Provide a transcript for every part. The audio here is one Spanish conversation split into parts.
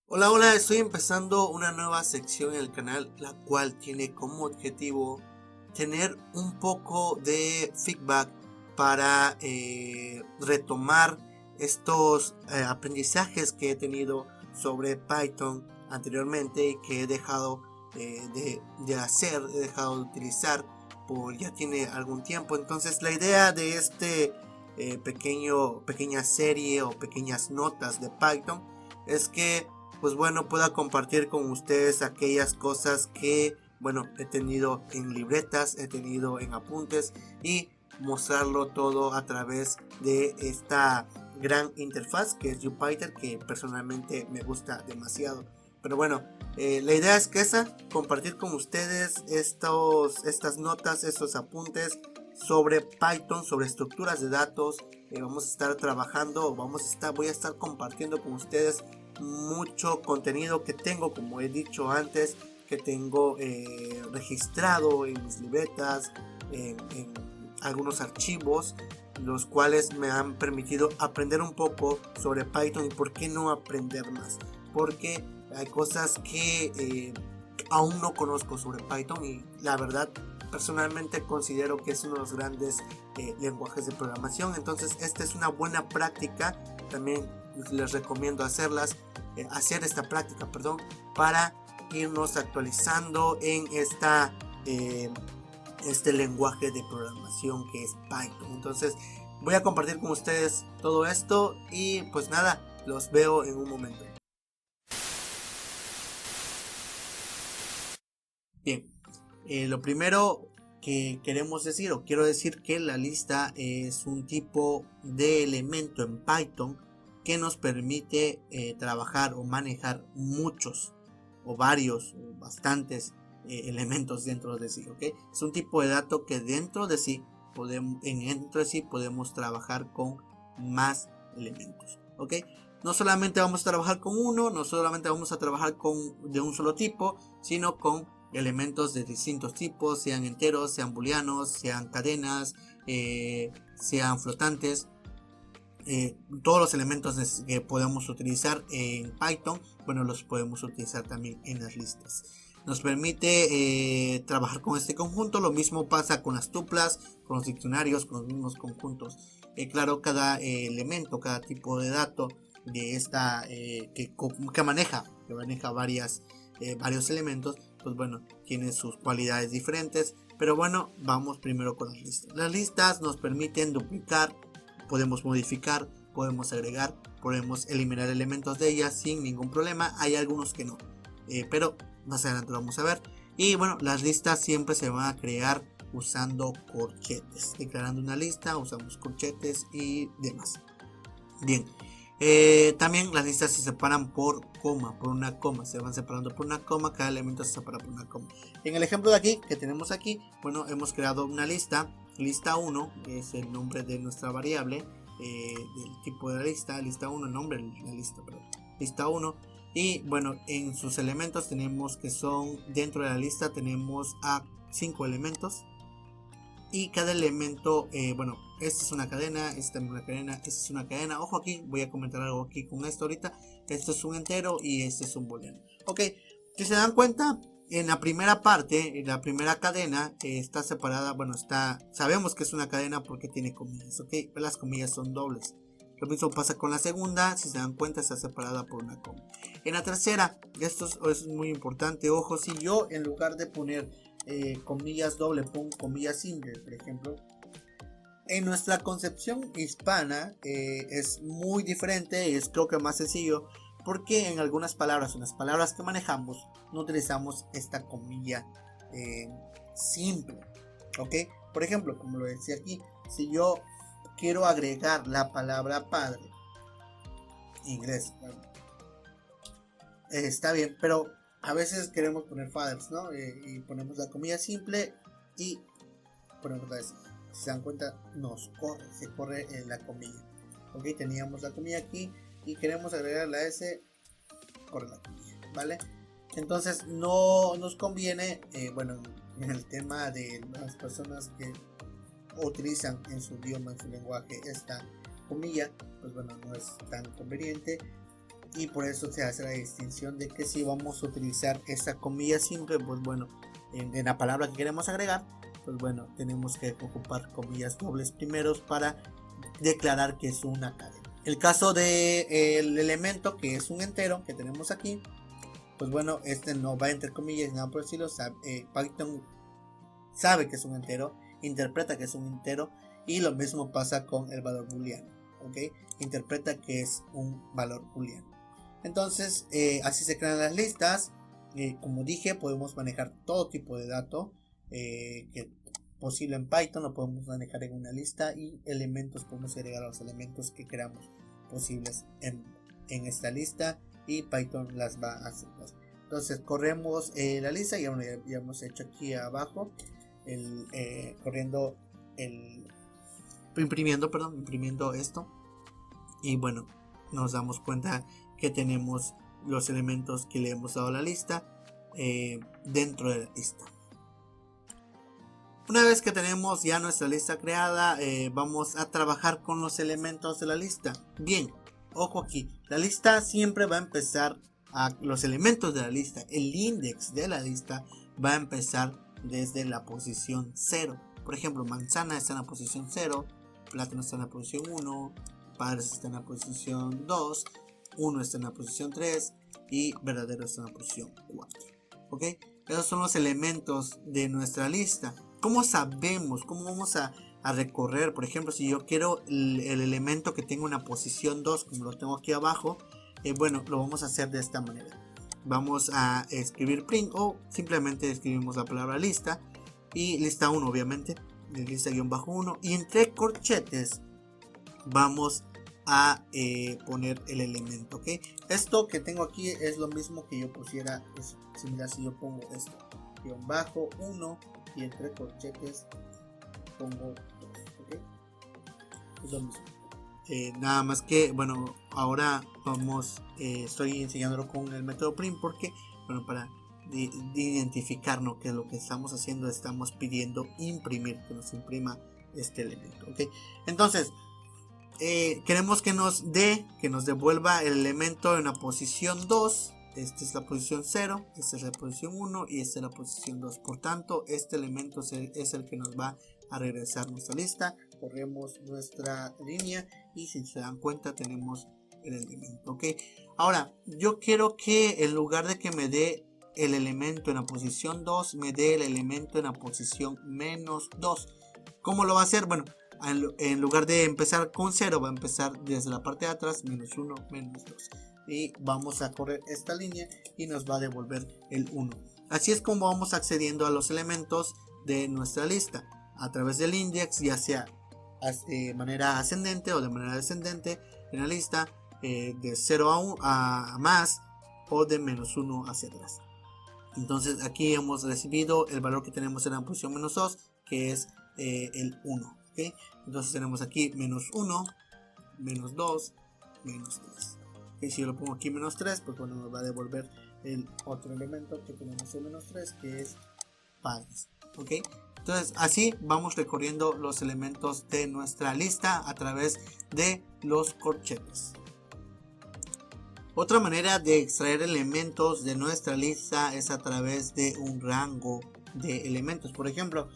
Hola, hola, estoy empezando una nueva sección en el canal, la cual tiene como objetivo tener un poco de feedback para retomar estos aprendizajes que he tenido sobre Python anteriormente y que he dejado de hacer, he dejado de utilizar por ya tiene algún tiempo. Entonces la idea de este pequeña serie o pequeñas notas de Python es que pues bueno, pueda compartir con ustedes aquellas cosas que, bueno, he tenido en libretas, he tenido en apuntes y mostrarlo todo a través de esta gran interfaz que es Jupyter, que personalmente me gusta demasiado. Pero bueno, la idea es que compartir con ustedes estas notas, estos apuntes sobre Python, sobre estructuras de datos. Vamos a estar trabajando, voy a estar compartiendo con ustedes mucho contenido que tengo, como he dicho antes, que tengo registrado en mis libretas, en algunos archivos, los cuales me han permitido aprender un poco sobre Python. Y por qué no aprender más, porque hay cosas que aún no conozco sobre Python y la verdad personalmente considero que es uno de los grandes lenguajes de programación. Entonces esta es una buena práctica, también les recomiendo hacer esta práctica, para irnos actualizando en este lenguaje de programación que es Python. Entonces voy a compartir con ustedes todo esto y pues nada, los veo en un momento. Bien, lo primero que queremos decir o quiero decir que la lista es un tipo de elemento en Python que nos permite trabajar o manejar muchos o varios o bastantes elementos dentro de sí, ¿ok? Es un tipo de dato que dentro de sí podemos trabajar con más elementos, ¿ok? No solamente vamos a trabajar con uno, no solamente vamos a trabajar de un solo tipo, sino con elementos de distintos tipos, sean enteros, sean booleanos, sean cadenas, sean flotantes. Todos los elementos que podemos utilizar en Python, bueno, los podemos utilizar también en las listas. Nos permite trabajar con este conjunto. Lo mismo pasa con las tuplas, con los diccionarios, con los mismos conjuntos. Claro, cada elemento, cada tipo de dato de esta que maneja varios elementos, pues bueno, tiene sus cualidades diferentes. Pero bueno, vamos primero con las listas. Las listas nos permiten duplicar, podemos modificar, podemos agregar, podemos eliminar elementos de ellas sin ningún problema. Hay algunos que no, pero más adelante lo vamos a ver. Y bueno, las listas siempre se van a crear usando corchetes. Declarando una lista, usamos corchetes y demás. Bien, también las listas se separan por una coma, se van separando por una coma, cada elemento se separa por una coma. En el ejemplo de aquí, que tenemos aquí, bueno, hemos creado una lista 1, que es el nombre de nuestra variable, del tipo de la lista 1, el nombre de la lista, lista 1. Y bueno, en sus elementos tenemos que son, dentro de la lista tenemos a 5 elementos. Y cada elemento, bueno, esta es una cadena, esta es una cadena, esta es una cadena. Ojo aquí, voy a comentar algo aquí con esto ahorita. Esto es un entero y este es un booleano. Ok, si se dan cuenta, en la primera parte, en la primera cadena, está separada, bueno, sabemos que es una cadena porque tiene comillas, ok, las comillas son dobles. Lo mismo pasa con la segunda, si se dan cuenta está separada por una coma. En la tercera, esto es muy importante, ojo, si yo en lugar de poner comillas doble, pongo comillas simple, por ejemplo. En nuestra concepción hispana es muy diferente, es creo que más sencillo, porque en algunas palabras, en las palabras que manejamos, no utilizamos esta comilla simple, ¿ok? Por ejemplo, como lo decía aquí, si yo quiero agregar la palabra padre, inglés, está bien, pero a veces queremos poner fathers, ¿no? Y ponemos la comilla simple y ponemos la S. Si se dan cuenta, se corre la comilla. Ok, teníamos la comilla aquí y queremos agregar la S, corre la comilla, ¿vale? Entonces no nos conviene, bueno, en el tema de las personas que utilizan en su idioma, en su lenguaje, esta comilla, pues bueno, no es tan conveniente. y por eso se hace la distinción de que si vamos a utilizar esta comilla simple, pues bueno, en la palabra que queremos agregar, pues bueno, tenemos que ocupar comillas dobles primeros para declarar que es una cadena. El caso de el elemento que es un entero que tenemos aquí, pues bueno, este no va entre comillas nada por decirlo. Python sabe que es un entero, interpreta que es un entero, y lo mismo pasa con el valor booleano, ¿ok? Interpreta que es un valor booleano. Entonces así se crean las listas. Como dije, podemos manejar todo tipo de datos que posible en Python, lo podemos manejar en una lista, y elementos podemos agregar a los elementos que queramos posibles en esta lista, y Python las va a aceptar. Entonces corremos la lista, y ya hemos hecho aquí abajo imprimiendo esto, y bueno, nos damos cuenta que tenemos los elementos que le hemos dado a la lista dentro de la lista. Una vez que tenemos ya nuestra lista creada, vamos a trabajar con los elementos de la lista. Bien, ojo aquí, la lista siempre va a empezar los elementos de la lista, el index de la lista va a empezar desde la posición 0. Por ejemplo, manzana está en la posición 0, plátano está en la posición 1, padres está en la posición 2, 1 está en la posición 3 y verdadero está en la posición 4. ¿Ok? Esos son los elementos de nuestra lista. ¿Cómo sabemos? ¿Cómo vamos a recorrer? Por ejemplo, si yo quiero el elemento que tenga una posición 2, como lo tengo aquí abajo, bueno, lo vamos a hacer de esta manera. Vamos a escribir print, o simplemente escribimos la palabra lista y lista 1, obviamente, lista-1, y entre corchetes vamos a poner el elemento, ¿ok? Esto que tengo aquí es lo mismo que yo pusiera, es similar si yo pongo esto, -1, y entre corchetes pongo 2, ¿ok? Es lo mismo. Nada más que, bueno, ahora estoy enseñándolo con el método print porque, bueno, para identificarnos que lo que estamos haciendo, estamos pidiendo imprimir, que nos imprima este elemento, ¿ok? Entonces, queremos que nos devuelva el elemento en la posición 2. Esta es la posición 0, esta es la posición 1 y esta es la posición 2. Por tanto, este elemento es el que nos va a regresar nuestra lista. Corremos nuestra línea y si se dan cuenta tenemos el elemento, ¿ok? Ahora, yo quiero que en lugar de que me dé el elemento en la posición 2, me dé el elemento en la posición -2. ¿Cómo lo va a hacer? Bueno, en lugar de empezar con 0, va a empezar desde la parte de atrás, -1, -2. Y vamos a correr esta línea y nos va a devolver el 1. Así es como vamos accediendo a los elementos de nuestra lista, a través del index, ya sea de manera ascendente o de manera descendente en la lista, de 0 a más, o de -1 hacia atrás. Entonces aquí hemos recibido el valor que tenemos en la posición -2, que es el 1, ¿okay? Entonces tenemos aquí -1, -2, -3. Y si yo lo pongo aquí -3, pues bueno, nos va a devolver el otro elemento que tenemos en -3, que es padres, ¿ok? Entonces así vamos recorriendo los elementos de nuestra lista a través de los corchetes. Otra manera de extraer elementos de nuestra lista es a través de un rango de elementos. Por ejemplo,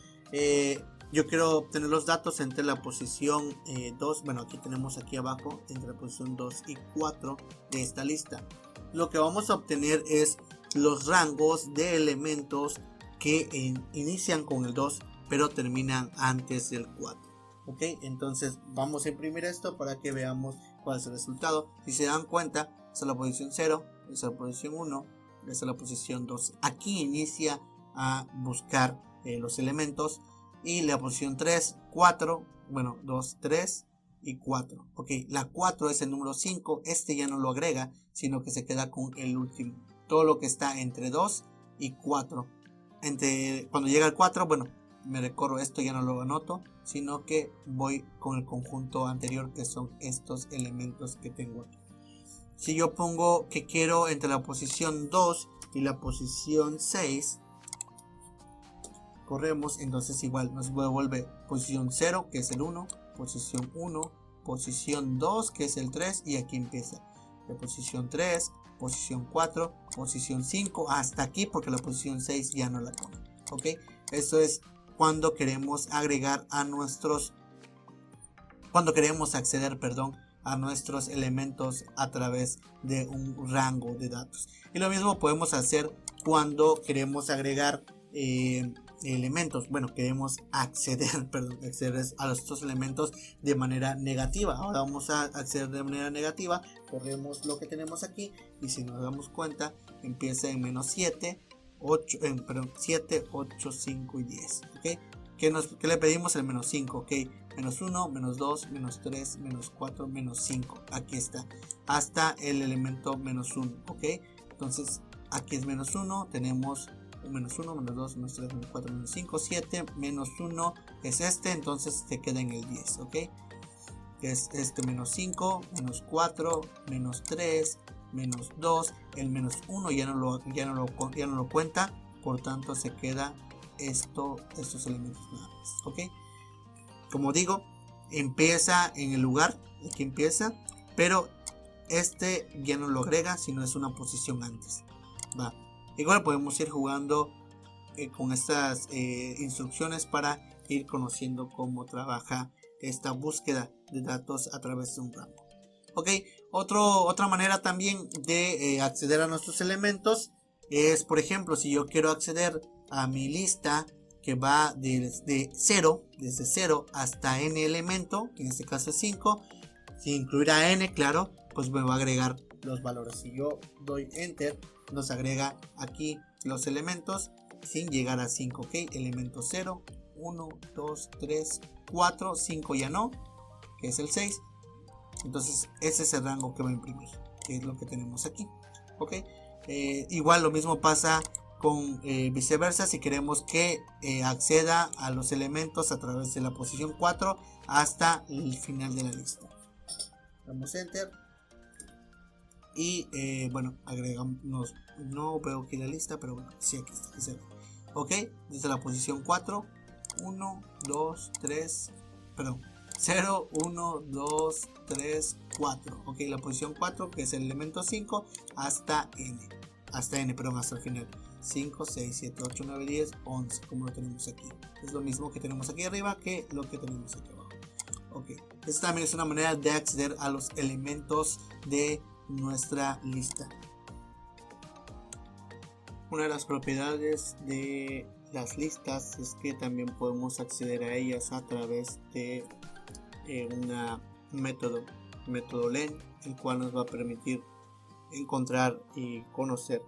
yo quiero obtener los datos entre la posición 2, bueno, aquí tenemos aquí abajo, entre la posición 2 y 4 de esta lista. Lo que vamos a obtener es los rangos de elementos que inician con el 2 pero terminan antes del 4. ¿Ok? Entonces vamos a imprimir esto para que veamos cuál es el resultado. Si se dan cuenta, esta es la posición 0, esta es la posición 1, esta es la posición 2. Aquí inicia a buscar los elementos. Y la posición 3, 4, bueno, 2, 3 y 4. Ok, la 4 es el número 5. Este ya no lo agrega, sino que se queda con el último. Todo lo que está entre 2 y 4. Cuando llega el 4, bueno, me recorro esto, ya no lo anoto, sino que voy con el conjunto anterior, que son estos elementos que tengo aquí. Si yo pongo que quiero entre la posición 2 y la posición 6, corremos, entonces igual nos devuelve posición 0, que es el 1, posición 1, posición 2, que es el 3, y aquí empieza de posición 3, posición 4, posición 5, hasta aquí, porque la posición 6 ya no la toma. Ok, eso es cuando queremos agregar a nuestros, cuando queremos acceder, perdón, a nuestros elementos a través de un rango de datos. Y lo mismo podemos hacer cuando queremos agregar elementos, bueno, queremos acceder, perdón, acceder a estos elementos de manera negativa. Ahora vamos a acceder de manera negativa, corremos lo que tenemos aquí y si nos damos cuenta empieza en menos 7, 8, perdón, 7, 8, 5 y 10. ¿Ok? ¿Qué le pedimos? El menos 5, ok, menos 1, menos 2, menos 3, menos 4, menos 5, aquí está, hasta el elemento menos 1, ok, entonces aquí es menos 1, tenemos un menos 1, menos 2, menos 3, menos 4, menos 5, 7, menos 1 es este, entonces se queda en el 10, ok, es este menos 5, menos 4, menos 3, menos 2, el menos 1 ya no lo cuenta, por tanto se queda estos elementos nada más, ok. Como digo, empieza en el lugar, aquí empieza, pero este ya no lo agrega, sino es una posición antes. Va. Igual podemos ir jugando con estas instrucciones para ir conociendo cómo trabaja esta búsqueda de datos a través de un rango. Ok, otra manera también de acceder a nuestros elementos es, por ejemplo, si yo quiero acceder a mi lista que va desde 0 hasta n elemento, que en este caso es 5, si incluir a n, claro, pues me va a agregar los valores. Si yo doy enter, nos agrega aquí los elementos sin llegar a 5, ok, elemento 0, 1, 2, 3, 4, 5 ya no, que es el 6, entonces ese es el rango que va a imprimir, que es lo que tenemos aquí, ok. Igual lo mismo pasa con viceversa, si queremos que acceda a los elementos a través de la posición 4 hasta el final de la lista. Damos enter y bueno, agregamos, no veo aquí la lista, pero bueno, sí, aquí está, ok, desde la posición 4, 1, 2, 3, perdón, 0, 1, 2, 3, 4, ok, la posición 4 que es el elemento 5 hasta n, perdón, hasta el final, 5, 6, 7, 8, 9, 10, 11, como lo tenemos aquí, es lo mismo que tenemos aquí arriba que lo que tenemos aquí abajo, ok, esta también es una manera de acceder a los elementos de nuestra lista. Una de las propiedades de las listas es que también podemos acceder a ellas a través de un método len, el cual nos va a permitir encontrar y conocer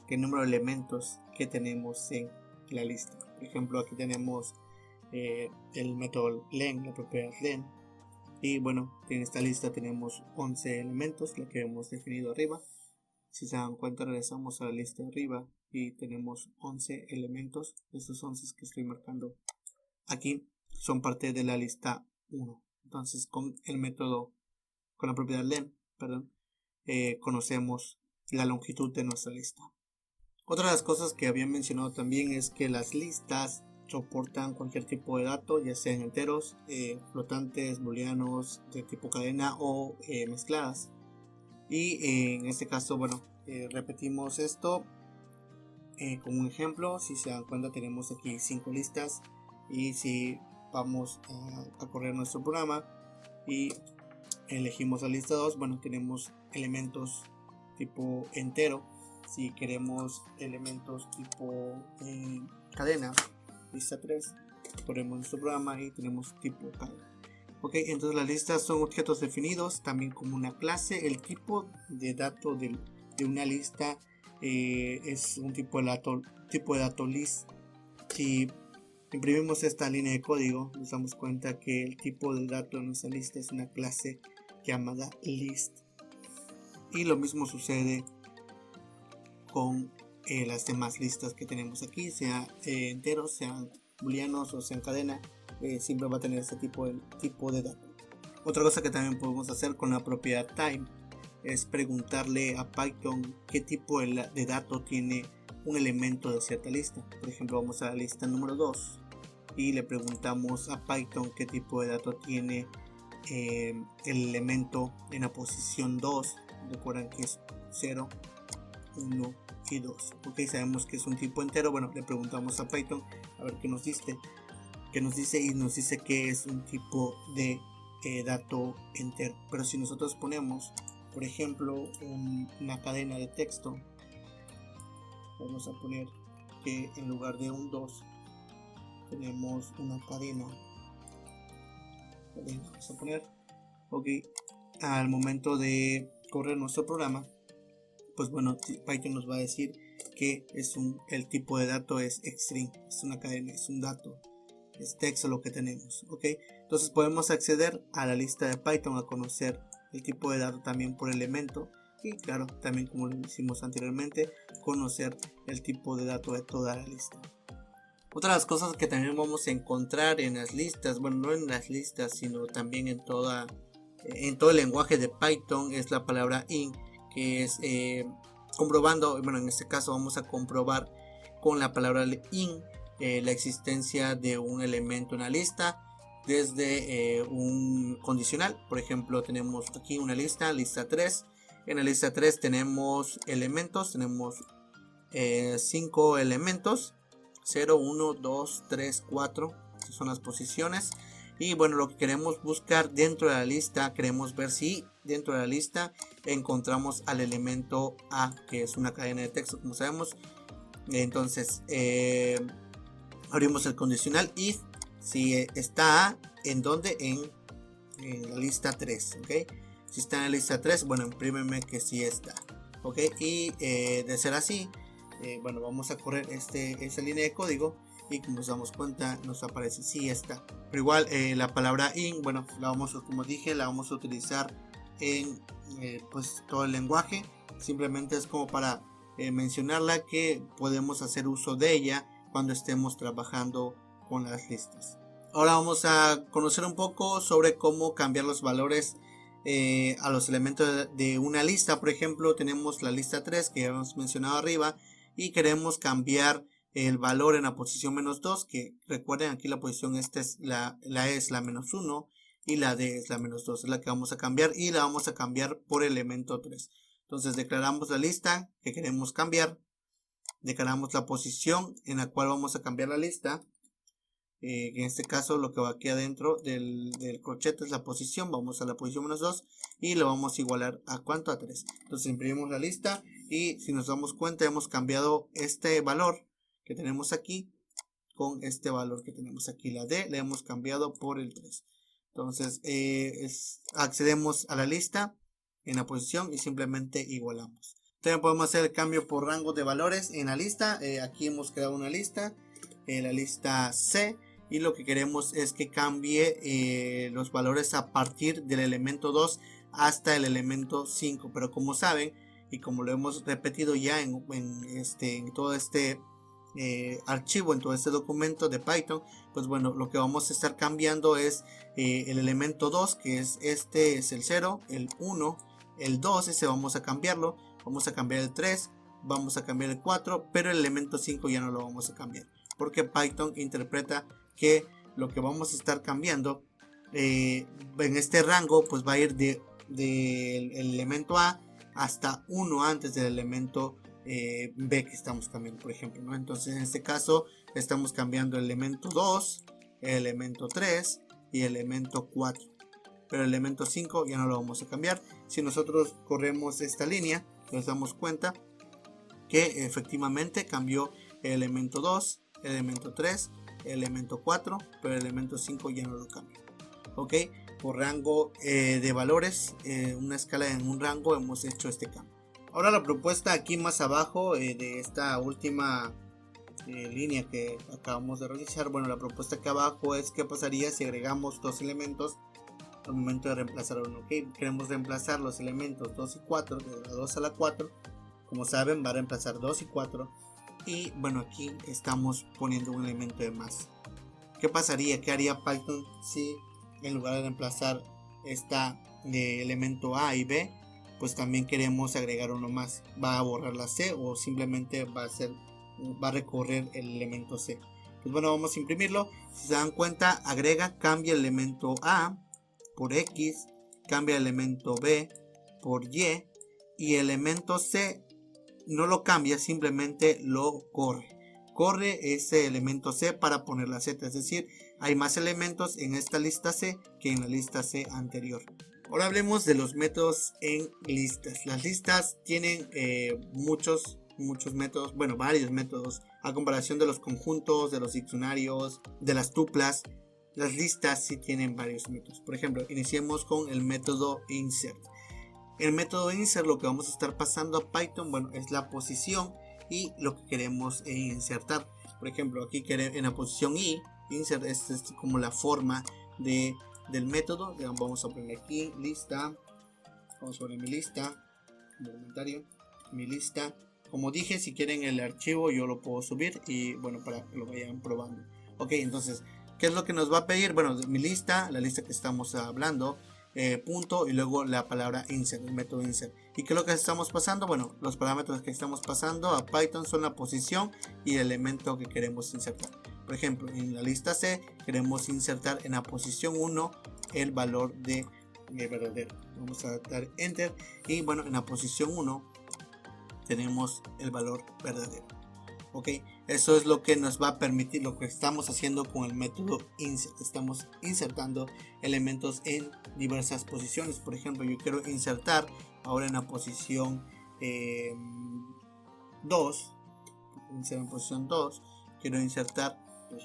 el número de elementos que tenemos en la lista. Por ejemplo, aquí tenemos el método len, la propiedad len, y bueno, en esta lista tenemos 11 elementos, la que hemos definido arriba. Si se dan cuenta, regresamos a la lista de arriba y tenemos 11 elementos. Estos 11 que estoy marcando aquí son parte de la lista 1. Entonces con la propiedad len, conocemos la longitud de nuestra lista. Otra de las cosas que había mencionado también es que las listas soportan cualquier tipo de datos, ya sean enteros, flotantes, booleanos, de tipo cadena o mezcladas. Y en este caso, bueno, repetimos esto como un ejemplo. Si se dan cuenta, tenemos aquí 5 listas, y si vamos a correr nuestro programa y elegimos la lista 2, bueno, tenemos elementos tipo entero. Si queremos elementos tipo cadena, lista 3, ponemos nuestro programa y tenemos tipo cadena. Ok, entonces las listas son objetos definidos también como una clase. El tipo de dato de una lista es un tipo de dato list. Si imprimimos esta línea de código, nos damos cuenta que el tipo de dato en nuestra lista es una clase llamada list. Y lo mismo sucede con las demás listas que tenemos aquí, sea enteros, sean booleanos o sean cadena. Siempre va a tener este tipo de dato. Otra cosa que también podemos hacer con la propiedad time es preguntarle a Python qué tipo de dato tiene un elemento de cierta lista. Por ejemplo, vamos a la lista número 2 y le preguntamos a Python qué tipo de dato tiene el elemento en la posición 2. Recuerden que es 0, 1 y 2. Ok, sabemos que es un tipo entero. Bueno, le preguntamos a Python a ver qué nos dice. Y nos dice que es un tipo de dato entero. Pero si nosotros ponemos, por ejemplo, una cadena de texto, vamos a poner que en lugar de un 2 tenemos una cadena. Vamos a poner, ok, al momento de correr nuestro programa, pues bueno, Python nos va a decir que el tipo de dato es string, es una cadena, es un dato, es texto lo que tenemos, ok. Entonces podemos acceder a la lista de Python a conocer el tipo de dato también por elemento, y claro, también como lo hicimos anteriormente, conocer el tipo de dato de toda la lista. Otra de las cosas que también vamos a encontrar en las listas, bueno, no en las listas, sino también en todo el lenguaje de Python, es la palabra in, que es comprobando, bueno, en este caso vamos a comprobar con la palabra in la existencia de un elemento en la lista desde un condicional. Por ejemplo, tenemos aquí una lista 3. En la lista 3 tenemos elementos, tenemos 5 elementos, 0, 1, 2, 3, 4, estas son las posiciones. Y bueno, lo que queremos buscar dentro de la lista, queremos ver si dentro de la lista encontramos al elemento A, que es una cadena de texto, como sabemos. Entonces abrimos el condicional if si está A, ¿en dónde? En la lista 3, ok. Si está en la lista 3, bueno, imprímeme que sí está, ok. Y de ser así, bueno, vamos a correr esa línea de código y como nos damos cuenta nos aparece sí está. Pero igual la palabra in, bueno, como dije, la vamos a utilizar en pues todo el lenguaje. Simplemente es como para mencionarla, que podemos hacer uso de ella cuando estemos trabajando con las listas. Ahora vamos a conocer un poco sobre cómo cambiar los valores a los elementos de una lista. Por ejemplo, tenemos la lista 3 que ya hemos mencionado arriba y queremos cambiar el valor en la posición -2, que recuerden aquí la posición la E es la -1 y la D es la -2, es la que vamos a cambiar y la vamos a cambiar por elemento 3. Entonces declaramos la lista que queremos cambiar, declaramos la posición en la cual vamos a cambiar la lista. En este caso lo que va aquí adentro del corchete es la posición, vamos a la posición -2 y lo vamos a igualar a ¿cuánto? A 3. Entonces imprimimos la lista y si nos damos cuenta hemos cambiado este valor que tenemos aquí con este valor que tenemos aquí, la D, le hemos cambiado por el 3. Entonces accedemos a la lista en la posición y simplemente igualamos. También podemos hacer el cambio por rango de valores en la lista. Aquí hemos creado una lista, la lista C, y lo que queremos es que cambie los valores a partir del elemento 2 hasta el elemento 5. Pero como saben y como lo hemos repetido ya en todo este archivo, en todo este documento de Python, pues bueno, lo que vamos a estar cambiando es el elemento 2, que es es el 0, el 1, el 2, ese vamos a cambiarlo, vamos a cambiar el 3, vamos a cambiar el 4, pero el elemento 5 ya no lo vamos a cambiar, porque Python interpreta que lo que vamos a estar cambiando en este rango pues va a ir del elemento A hasta 1 antes del elemento B que estamos cambiando, por ejemplo, ¿no? Entonces en este caso estamos cambiando el elemento 2, el elemento 3 y el elemento 4, pero el elemento 5 ya no lo vamos a cambiar. Si nosotros corremos esta línea nos damos cuenta que efectivamente cambió el elemento 2, el elemento 3, el elemento 4, pero el elemento 5 ya no lo cambia, ok. Por rango de valores, una escala en un rango, hemos hecho este cambio. Ahora la propuesta aquí más abajo de esta última línea que acabamos de realizar, bueno, la propuesta aquí abajo es qué pasaría si agregamos dos elementos al momento de reemplazar uno, ok. Queremos reemplazar los elementos 2 y 4, de la 2 a la 4, como saben va a reemplazar 2 y 4, y bueno, aquí estamos poniendo un elemento de más. ¿Qué pasaría? ¿Qué haría Python si en lugar de reemplazar esta elemento A y B, pues también queremos agregar uno más? ¿Va a borrar la C o simplemente va a recorrer el elemento C? Pues bueno, vamos a imprimirlo. Si se dan cuenta, cambia el elemento A por X, cambia el elemento B por Y y el elemento C no lo cambia, simplemente lo corre. Corre ese elemento C para poner la Z, es decir, hay más elementos en esta lista C que en la lista C anterior. Ahora hablemos de los métodos en listas. Las listas tienen muchos métodos, bueno, varios métodos a comparación de los conjuntos, de los diccionarios, de las tuplas. Las listas sí tienen varios métodos. Por ejemplo, iniciemos con el método insert. El método insert, lo que vamos a estar pasando a Python, bueno, es la posición y lo que queremos insertar. Por ejemplo, aquí en la posición I, insert es como la forma del método. Vamos a poner aquí lista, vamos a poner mi lista, como comentario, mi lista. Como dije, si quieren el archivo yo lo puedo subir y bueno, para que lo vayan probando. Ok, entonces, ¿qué es lo que nos va a pedir? Bueno, mi lista, la lista que estamos hablando, punto y luego la palabra insert, el método insert. ¿Y qué es lo que estamos pasando? Bueno, los parámetros que estamos pasando a Python son la posición y el elemento que queremos insertar. Por ejemplo, en la lista C queremos insertar en la posición 1 el valor de verdadero. Vamos a dar enter y bueno, en la posición 1 tenemos el valor verdadero. Ok, eso es lo que nos va a permitir, lo que estamos haciendo con el método insert. Estamos insertando elementos en diversas posiciones. Por ejemplo, yo quiero insertar ahora en la posición 2. En posición 2 quiero insertar pues,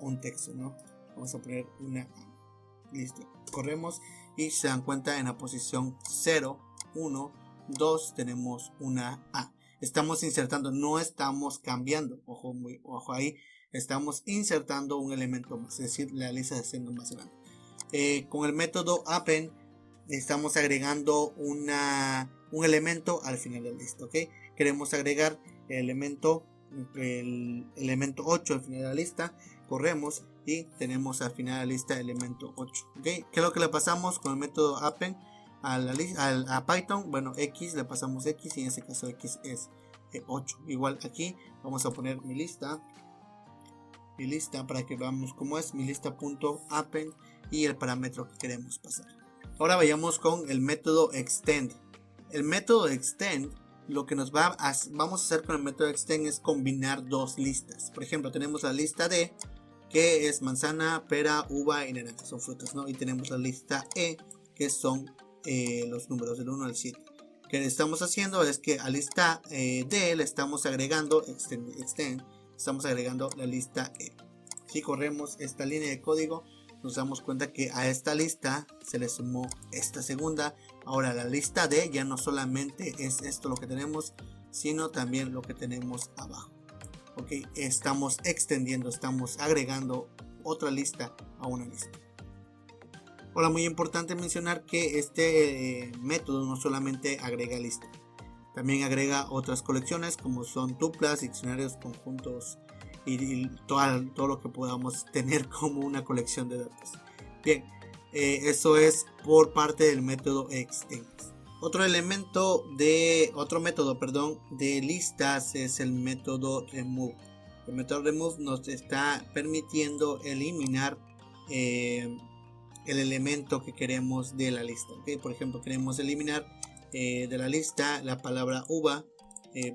un texto, ¿no? Vamos a poner una A. Listo, corremos y se dan cuenta en la posición 0, 1, 2 tenemos una A. Estamos insertando, no estamos cambiando, ojo ahí, estamos insertando un elemento más, es decir, la lista está siendo más grande. Con el método append estamos agregando un elemento al final de la lista, ¿ok? Queremos agregar el elemento 8 al final de la lista, corremos y tenemos al final de la lista el elemento 8, ¿ok? ¿Qué es lo que le pasamos con el método append? A Python, bueno, X le pasamos X y en este caso X es 8. Igual aquí vamos a poner mi lista para que veamos cómo es mi lista.append y el parámetro que queremos pasar. Ahora vayamos con el método extend. El método extend, lo que vamos a hacer con el método extend es combinar dos listas. Por ejemplo, tenemos la lista D, que es manzana, pera, uva y naranja, son frutas, ¿no? Y tenemos la lista E, que son los números del 1 al 7. Lo que estamos haciendo es que a lista D le estamos agregando extend, estamos agregando la lista E. Si corremos esta línea de código, nos damos cuenta que a esta lista se le sumó esta segunda. Ahora la lista D ya no solamente es esto lo que tenemos, sino también lo que tenemos abajo. Ok, estamos extendiendo, estamos agregando otra lista a una lista. Ahora, muy importante mencionar que este método no solamente agrega lista, también agrega otras colecciones como son tuplas, diccionarios, conjuntos y todo lo que podamos tener como una colección de datos. Bien, eso es por parte del método extend. Otro método de listas es el método remove. El método remove nos está permitiendo eliminar el elemento que queremos de la lista, ¿okay? Por ejemplo, queremos eliminar de la lista la palabra uva,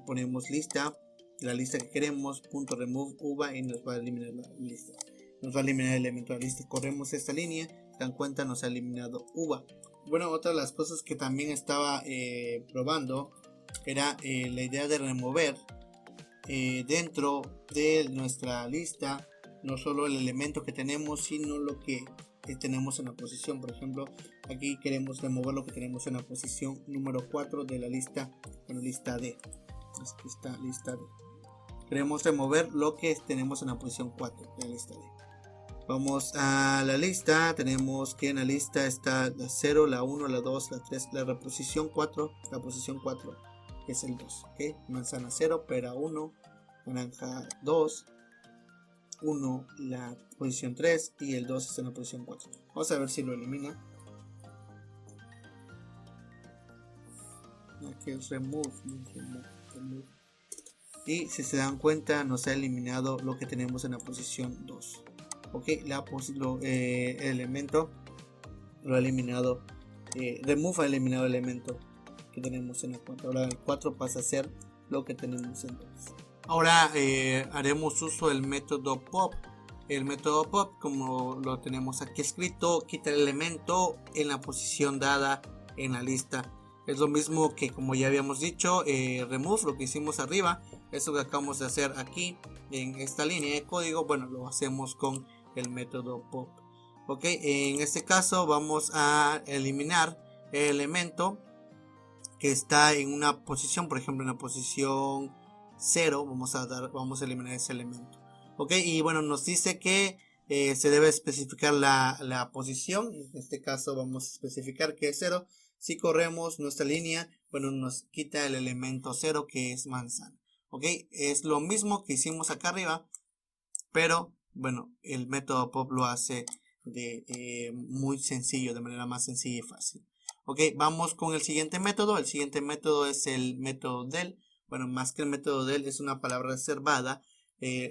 ponemos lista, la lista que queremos, punto remove uva y nos va a eliminar la lista, nos va a eliminar el elemento de la lista. Corremos esta línea, se dan cuenta, nos ha eliminado uva. Bueno, otra de las cosas que también estaba probando era la idea de remover dentro de nuestra lista no solo el elemento que tenemos, sino lo que tenemos en la posición. Por ejemplo, aquí queremos remover lo que tenemos en la posición número 4 de la lista, bueno, lista D. Aquí está lista D. Queremos remover lo que tenemos en la posición 4 de la lista D. Vamos a la lista, tenemos que en la lista está la 0, la 1, la 2, la 3, la posición 4, la posición 4 es el 2, ¿okay? Manzana 0, pera 1, naranja 2, 1 la posición 3 y el 2 está en la posición 4. Vamos a ver si lo elimina. Aquí es remove. Y si se dan cuenta nos ha eliminado lo que tenemos en la posición 2. Ok, el elemento lo ha eliminado. Remove ha eliminado el elemento que tenemos en el 4. Ahora el 4 pasa a ser lo que tenemos entonces. Ahora haremos uso del método pop. El método pop, como lo tenemos aquí escrito, quita el elemento en la posición dada en la lista. Es lo mismo que como ya habíamos dicho, remove, lo que hicimos arriba. Eso que acabamos de hacer aquí en esta línea de código, bueno, lo hacemos con el método pop. Ok, en este caso vamos a eliminar el elemento que está en una posición, por ejemplo en la posición 0, vamos a eliminar ese elemento. Ok, y bueno, nos dice que se debe especificar la posición. En este caso vamos a especificar que es 0. Si corremos nuestra línea, bueno, nos quita el elemento 0 que es manzana. Ok, es lo mismo que hicimos acá arriba, pero bueno, el método pop lo hace muy sencillo, de manera más sencilla y fácil. Ok, vamos con el siguiente método. El siguiente método es el método del. Bueno, más que el método del, es una palabra reservada,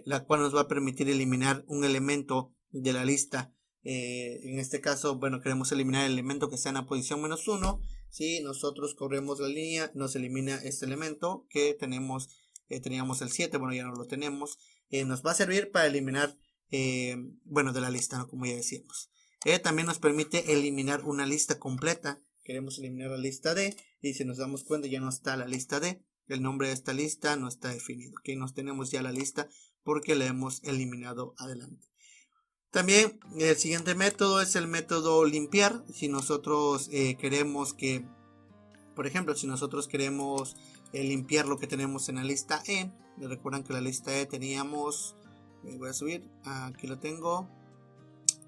la cual nos va a permitir eliminar un elemento de la lista. En este caso, bueno, queremos eliminar el elemento que está en la posición -1. Si nosotros corremos la línea, nos elimina este elemento que teníamos el 7, bueno, ya no lo tenemos. Nos va a servir para eliminar, bueno, de la lista, ¿no? Como ya decíamos. También nos permite eliminar una lista completa. Queremos eliminar la lista D y si nos damos cuenta ya no está la lista D. El nombre de esta lista no está definido. Que nos tenemos ya la lista porque la hemos eliminado adelante. También el siguiente método es el método limpiar. Si nosotros queremos que, por ejemplo, si nosotros queremos limpiar lo que tenemos en la lista E. Recuerdan que la lista E teníamos, voy a subir, aquí lo tengo,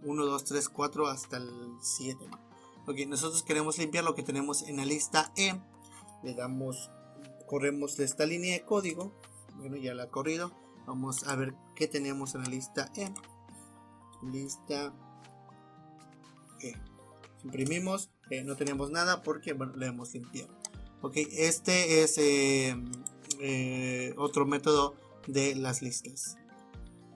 1, 2, 3, 4 hasta el 7. Ok, nosotros queremos limpiar lo que tenemos en la lista E. Le damos, corremos de esta línea de código. Bueno, ya la ha corrido. Vamos a ver qué tenemos en la lista E. Lista E. Imprimimos, no tenemos nada porque, bueno, le hemos limpiado. Ok, este es otro método de las listas.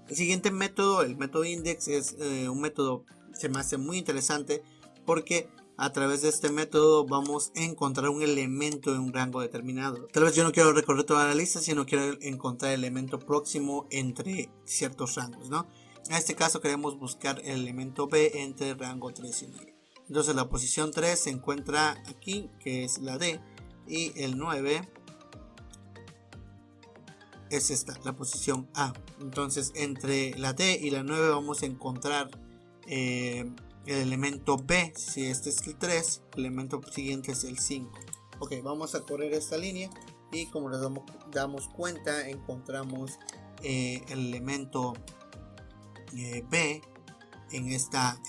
El siguiente método, el método index, es un método, se me hace muy interesante porque a través de este método vamos a encontrar un elemento en un rango determinado. Tal vez yo no quiero recorrer toda la lista, sino quiero encontrar el elemento próximo entre ciertos rangos, ¿no? En este caso queremos buscar el elemento B entre el rango 3 y 9. Entonces la posición 3 se encuentra aquí, que es la D, y el 9 es esta, la posición A. Entonces entre la D y la 9 vamos a encontrar el elemento B. Si este es el 3, el elemento siguiente es el 5. Ok, vamos a correr esta línea y como nos damos cuenta, encontramos el elemento B en esta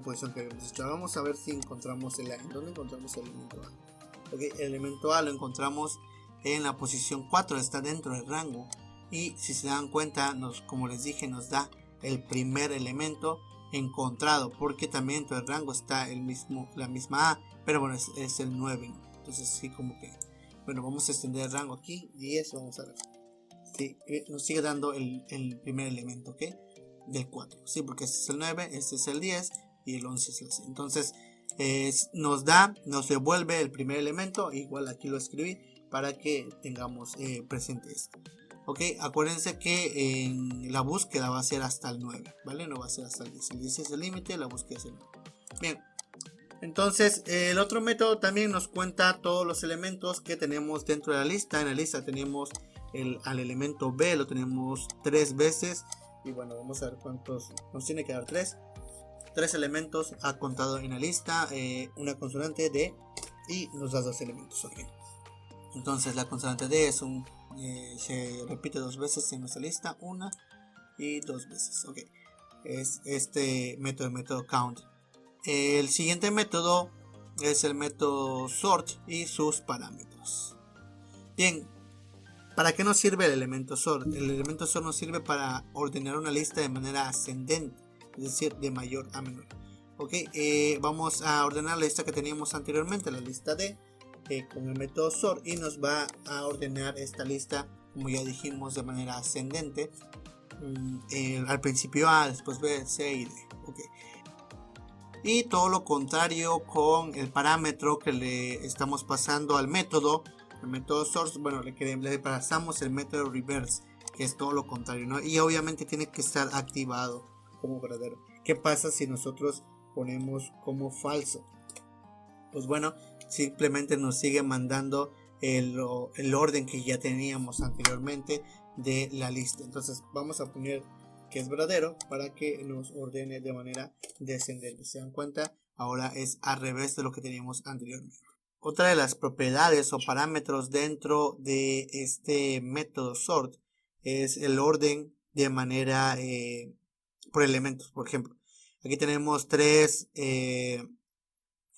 posición que habíamos hecho. Vamos a ver si encontramos el A. ¿En dónde encontramos el elemento A? Okay, el elemento A lo encontramos en la posición 4, está dentro del rango. Y si se dan cuenta, como les dije, nos da el primer elemento encontrado, porque también dentro del rango está la misma A, pero bueno, es el 9. Entonces sí, como que, bueno, vamos a extender el rango aquí, 10, vamos a ver. Sí, nos sigue dando el primer elemento, ¿ok? Del 4, sí, porque este es el 9, este es el 10 y el 11 es el 6. Entonces nos devuelve el primer elemento, igual aquí lo escribí para que tengamos presente esto. Ok, acuérdense que en la búsqueda va a ser hasta el 9, ¿vale? No va a ser hasta el 10. El 10 es el límite, la búsqueda es el 9. Bien, entonces el otro método también nos cuenta todos los elementos que tenemos dentro de la lista. En la lista tenemos al elemento B, lo tenemos 3 veces. Y bueno, vamos a ver cuántos nos tiene que dar. 3 elementos ha contado en la lista, una consonante D y nos da 2 elementos. Ok, entonces la consonante D es se repite 2 veces en nuestra lista, 1 y 2 veces. Ok, es este método count. El siguiente método es el método sort y sus parámetros. Bien, ¿para qué nos sirve el elemento sort? El elemento sort nos sirve para ordenar una lista de manera ascendente, es decir, de mayor a menor. Ok, vamos a ordenar la lista que teníamos anteriormente, la lista D, con el método sort, y nos va a ordenar esta lista, como ya dijimos, de manera ascendente. Al principio A, después B, C y D. Okay. y todo lo contrario con el parámetro que le estamos pasando al método, el método source. Bueno, le pasamos el método reverse, que es todo lo contrario, ¿no? Y obviamente tiene que estar activado como verdadero. ¿Qué pasa si nosotros ponemos como falso? Pues bueno, simplemente nos sigue mandando el orden que ya teníamos anteriormente de la lista. Entonces vamos a poner que es verdadero para que nos ordene de manera descendente. ¿Se dan cuenta? Ahora es al revés de lo que teníamos anteriormente. Otra de las propiedades o parámetros dentro de este método sort es el orden de manera por elementos. Por ejemplo, aquí tenemos tres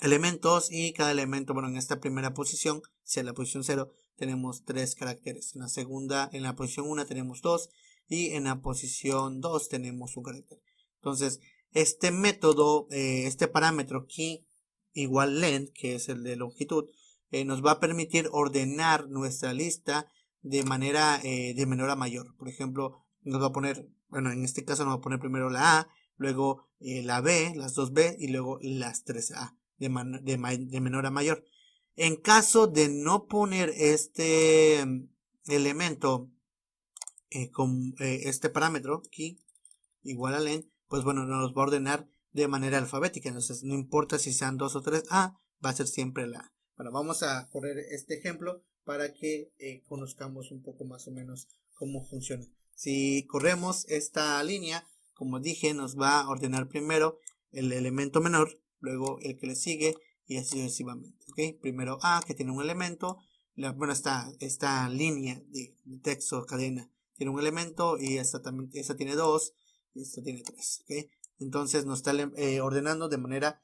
elementos y cada elemento, bueno, en esta primera posición, si en la posición 0 tenemos 3 caracteres, en la segunda, en la posición 1 tenemos 2 y en la posición 2 tenemos un carácter. Entonces, este método, este parámetro key igual length, que es el de longitud, nos va a permitir ordenar nuestra lista de manera de menor a mayor. Por ejemplo, nos va a poner, bueno, en este caso nos va a poner primero la A, luego la B, las 2B y luego las 3A. De menor a mayor. En caso de no poner este elemento con este parámetro aquí igual a len, pues bueno, nos va a ordenar de manera alfabética. Entonces no importa si sean 2 o 3A, va a ser siempre la A. Bueno, vamos a correr este ejemplo para que conozcamos un poco más o menos cómo funciona. Si corremos esta línea, como dije, nos va a ordenar primero el elemento menor, luego el que le sigue y así sucesivamente. ¿Okay? Primero A, que tiene un elemento, bueno, esta línea de texto cadena tiene un elemento y esta tiene 2 y esta tiene 3. ¿Okay? Entonces nos está ordenando de manera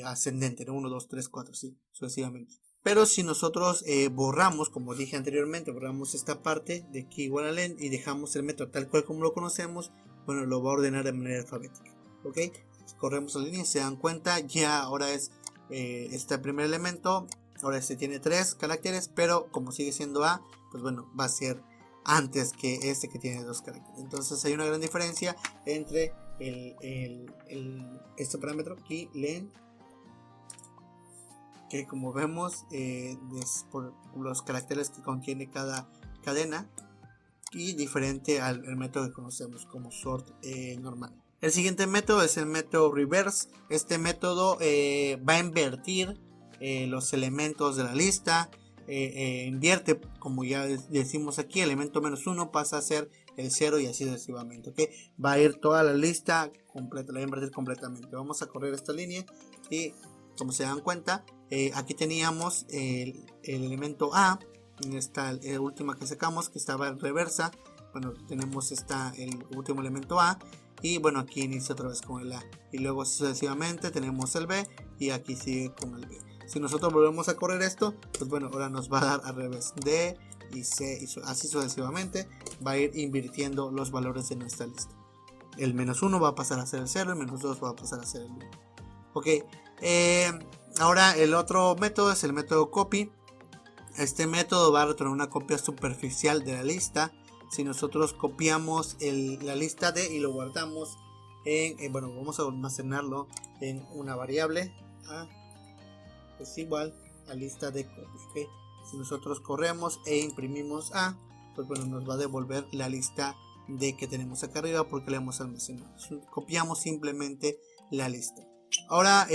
ascendente, ¿no? 1, 2, 3, 4, sí, sucesivamente. Pero si nosotros borramos, como dije anteriormente, borramos esta parte de aquí igual a len y dejamos el método tal cual como lo conocemos, bueno, lo va a ordenar de manera alfabética. ¿Ok? Corremos la línea y se dan cuenta, ya ahora es este primer elemento, ahora este tiene 3 caracteres, pero como sigue siendo A, pues bueno, va a ser antes que este que tiene 2 caracteres. Entonces hay una gran diferencia entre este parámetro aquí, len, que como vemos es por los caracteres que contiene cada cadena, y diferente al método que conocemos como sort normal. El siguiente método es el método reverse. Este método va a invertir los elementos de la lista. Invierte, como ya decimos aquí, el elemento -1 pasa a ser el 0 y así sucesivamente. ¿Okay? Va a ir toda la lista completa, la va a invertir completamente. Vamos a correr esta línea y como se dan cuenta, aquí teníamos el elemento A, en esta última que sacamos, que estaba en reversa. Bueno, tenemos el último elemento A y bueno, aquí inicia otra vez con el A y luego sucesivamente tenemos el B y aquí sigue con el B. Si nosotros volvemos a correr esto, pues bueno, ahora nos va a dar al revés, D y C y así sucesivamente va a ir invirtiendo los valores de nuestra lista. El -1 va a pasar a ser el 0, el -2 va a pasar a ser el 1. Ok, ahora el otro método es el método copy. Este método va a retornar una copia superficial de la lista. Si nosotros copiamos la lista D y lo guardamos bueno, vamos a almacenarlo en una variable A, es igual a lista de copy. ¿Okay? Si nosotros corremos e imprimimos A, pues bueno, nos va a devolver la lista D que tenemos acá arriba porque la hemos almacenado. Copiamos simplemente la lista. Ahora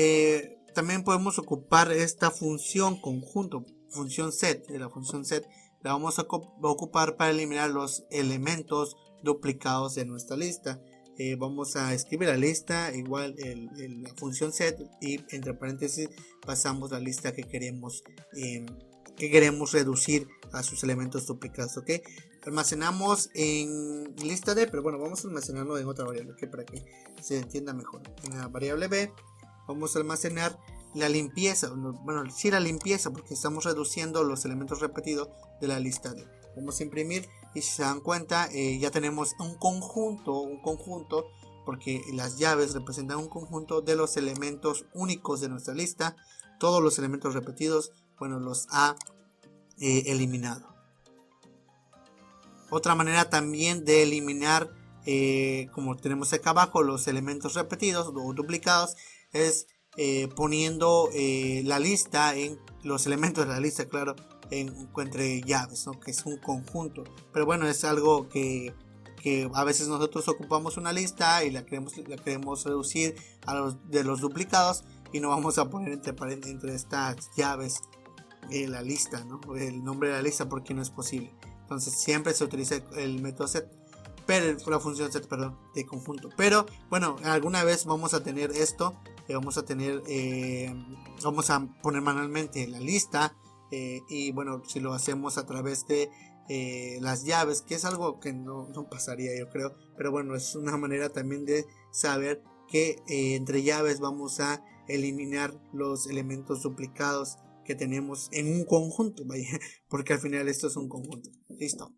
también podemos ocupar esta función conjunto, función set. La función set la vamos a ocupar para eliminar los elementos duplicados de nuestra lista. Vamos a escribir la lista igual la función set y entre paréntesis pasamos la lista que queremos reducir a sus elementos duplicados. ¿Okay? Almacenamos en lista D, pero bueno, vamos a almacenarlo en otra variable, ¿okay? Para que se entienda mejor. En la variable B vamos a almacenar la limpieza, bueno, sí, la limpieza, porque estamos reduciendo los elementos repetidos de la lista D. Vamos a imprimir y si se dan cuenta ya tenemos un conjunto, porque las llaves representan un conjunto de los elementos únicos de nuestra lista. Todos los elementos repetidos, bueno, los ha eliminado. Otra manera también de eliminar como tenemos acá abajo los elementos repetidos o duplicados, es poniendo la lista en los elementos de la lista, claro, entre llaves, ¿no? Que es un conjunto. Pero bueno, es algo que a veces nosotros ocupamos una lista y la queremos reducir a de los duplicados, y no vamos a poner entre estas llaves la lista, ¿no? El nombre de la lista, porque no es posible. Entonces siempre se utiliza el método set, pero la función set, perdón, de conjunto. Pero bueno, alguna vez vamos a tener esto, vamos a poner manualmente la lista, y bueno, si lo hacemos a través de las llaves, que es algo que no pasaría, yo creo, pero bueno, es una manera también de saber que entre llaves vamos a eliminar los elementos duplicados que tenemos en un conjunto, vaya, porque al final esto es un conjunto. Listo.